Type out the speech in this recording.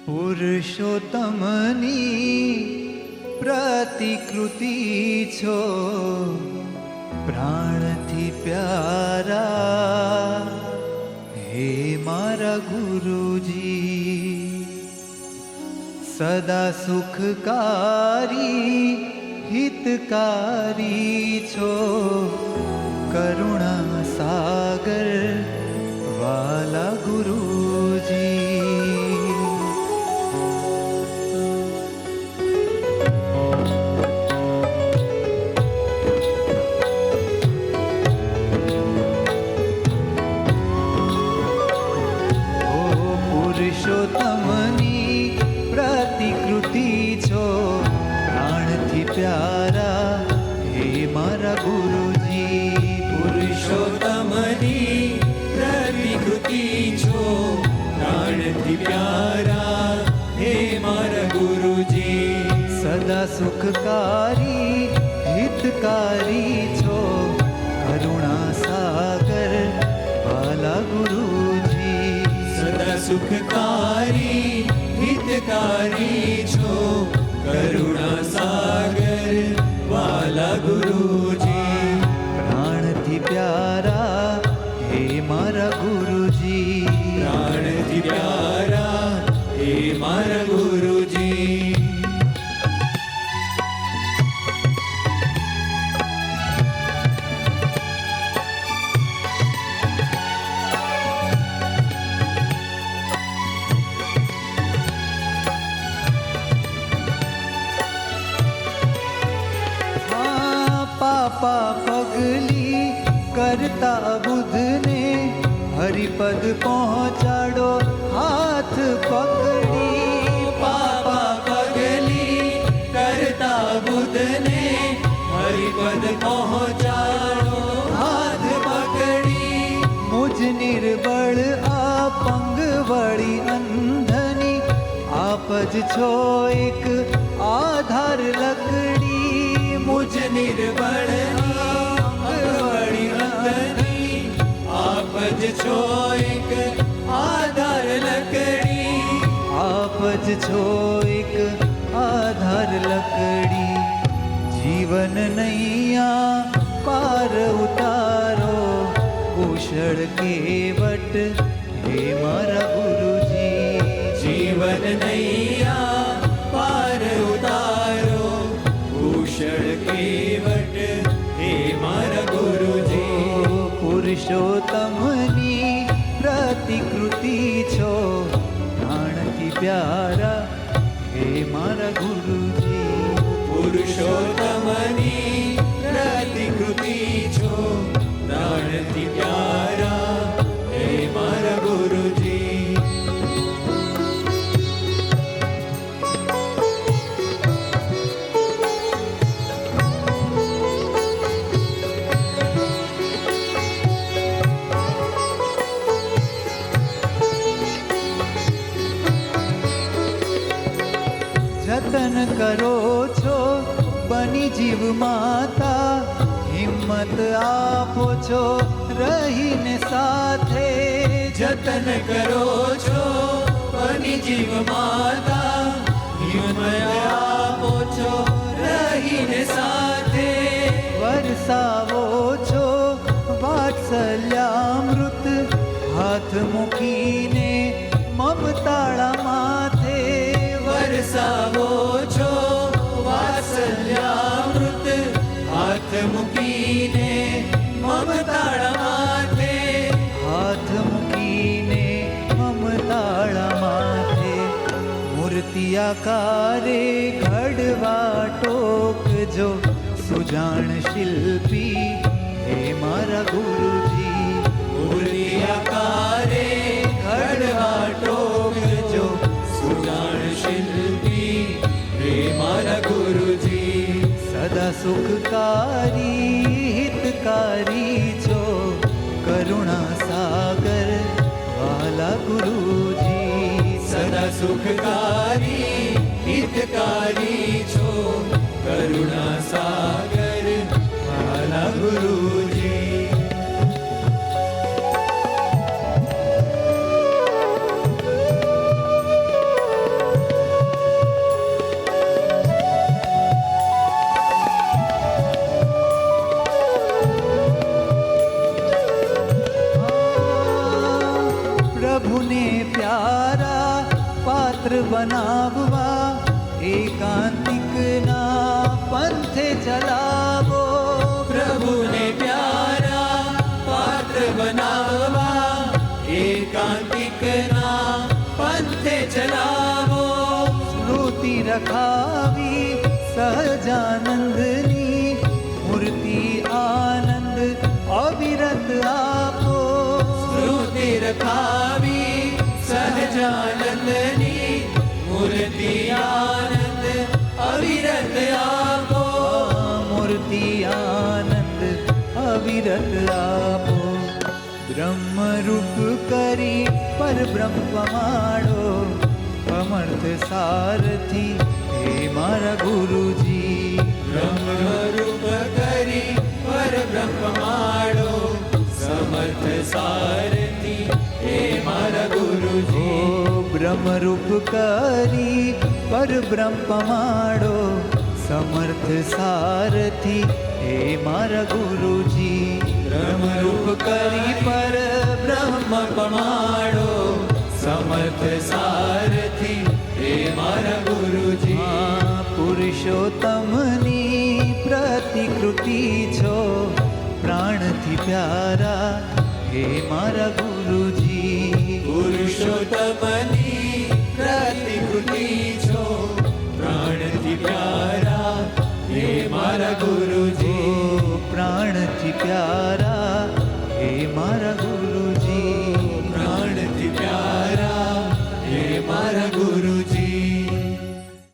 પુરુષોત્તમની પ્રતિકૃતિ છો, પ્રાણથી પ્યારા હે મારા ગુરુજી. સદા સુખકારી હિતકારી છો, કરુણા સાગર વાલા ગુરુજી. પુરુષોત્તમની પ્રતિકૃતિ છો, પ્રાણથી પ્યારા હે મારા ગુરુજી. પુરુષોત્તમની પ્રતિકૃતિ છો, પ્રાણથી પ્યારા હે મારા ગુરુજી. સદા સુખકારી હિતકારી છો, કરુણા સાગર વાલા ગુરુજી. સદા સુખકારી હિતકારી છો, કરુણા સાગર વાલા ગુરુજી. પ્રાણથી પ્યારા હે મારા ગુરુજી. પ્રાણથી પ્યારા હે મારા ગુરુજી. પાપા પગલી કરતા બુધને હરિપદ પહોંચાડો હાથ પકડી. પાપા પગલી કરતા બુધને હરિપદ પહોંચાડો હાથ પકડી. મુજ નિર્બળ આપંગ વળી અંધની આપ જ છો એક આધાર લકડી. મુજ નિર્બળ વળી અંધની આપ જ છો એક આધાર લકડી. આપ જ છો એક આધાર લકડી. જીવન નૈયા પાર ઉતારો, કુશળ કેવટ હે મારા ગુરુજી. જીવન નૈયા પાર ઉતારો, કુશળ કેવટ હે મારા ગુરુજી. પુરુષોત્તમની પ્રતિકૃતિ છો, પ્રાણથી પ્યારા હે મારા ગુરુજી. પુરુષોત્તમની પ્રતિકૃતિ છો, પ્રાણથી પ્યારા હે મારા ગુરુજી. જતન કરો છો બની જીવ માતા, હિંમત આપો છો રહીને સાથે. જતન કરો છો બની જીવ માતા, હિંમત આપો છો રહીને સાથે. વરસાવો છો વાત્સલ્યામૃત, હાથ મૂકીને મમતાળા માથે. વરસાવો છો વાત્સલ્યામૃત, હાથ મૂકીને મમતાળા માથે. હાથ મૂકીને મમતાળા માથે. મૂર્તિ આકારે ઘડવા ટોકજો, સુજાણ શિલ્પી હે મારા ગુરુજી. મૂર્તિ આકારે ઘડવા ટોકજો, સુજાણ શિલ્પી હે મારા ગુરુજી. સદા સુખકારી હિતકારી છો, કરુણા સાગર વાલા ગુરુજી. સદા સુખકારી હિતકારી છો, કરુણા સાગર વાલા ગુરુજી. પ્યારા પાત્ર બનાવવા એકાંતિકના પંથે ચલાવો. પ્રભુને પ્યારા પાત્ર બનાવવા એકાંતિકના પંથે ચલાવો. સ્મૃતિ રખાવી સહજાનંદની મૂર્તિ આનંદ અવિરત આપો. સ્મૃતિ રખાવી સહજાનંદની મૂર્તિ આનંદ અવિરત આપો. મૂર્તિ આનંદ અવિરત આપો. બ્રહ્મરૂપ કરી પરબ્રહ્મ પમાડો અમર્થ સારથી હે મારા ગુરુજી. બ્રહ્મરૂપ કરી પરબ્રહ્મ માડો સમર્થ સારથી હે મારા ગુરુજી. ઓ બ્રહ્મરૂપ કરી પરબ્રહ્મ પમાડો સમર્થ સારથી હે મારા ગુરુજી. બ્રહ્મરૂપ કરી પરબ્રહ્મ પમાડો સમર્થ સારથી હે મારા ગુરુજી. આ પુરુષોત્તમની પ્રતિકૃતિ છો પ્રાણથી પ્યારા હે મારા ગુરુજી. પુરુષોત્તમની પ્રતિકૃતિ છો પ્રાણથી પ્યારા હે મારા ગુરુ.